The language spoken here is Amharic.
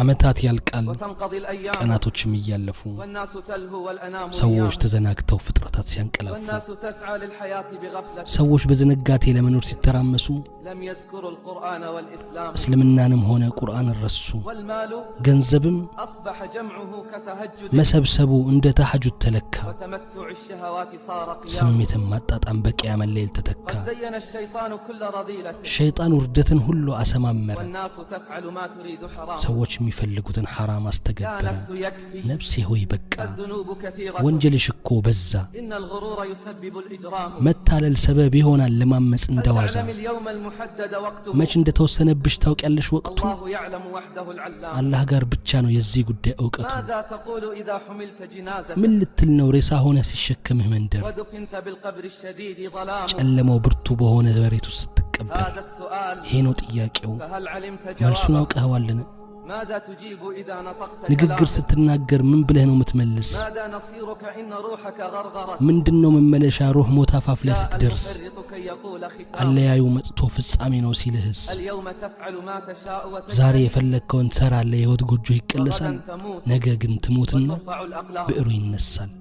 ዓመታት ያልቃል ቀናቶችም ይያለፉ ሰዎች ተዘናግተው ፍጥረታት ሲያንቀላፉ ሰዎች በዝንጋቴ ለመኖር ሲተራመሱ እስልምናንም ሆነ ቁርአንን ረሱ ገንዘብም መሰብሰቡ እንደ ተሐጁድ ተለካ ስሜትን ማጣጣም በቂያም ለይል ተተካ ሸይጣን ውርደትን ሁሉ አሰማመረ ሰዎች የሚፈልጉትን حرام አስተገበረ ነፍሴ ሆይ በቃ ወንጀልሽ እኮ በዛ መታለል ሰበብ ይሆናል ለማመጽ እንደዋዛ መች እንደተወሰነብሽ ታውቂያለሽ ወቅቱ አላህ ጋር ብቻ ነው የዚህ ጉዳይ ዕውቀቱ ምን ልትል ነው ሬሳ ሆነ ሲሸከምህ መንደር ጨለማው ብርቱ በሆነ መሬት ውስጥ ስትቀበል ይሄ ነው ጥያቄው መልሱን አውቀዋልን ንግግር ስትናገር ምን ብለህ ነው የምትመልስ ምንድነው መመለሻ ሩህ ሞት አፋፍ ላይ ስትደርስ አለያዩ መጥቶ ፍጻሜ ነው ሲልህስ ዛሬ የፈለከውን ትሰራለህ የህይወት ጎጆ ይቀለሳል ነገ ግን ትሞትና ብዕሩ ይነሳል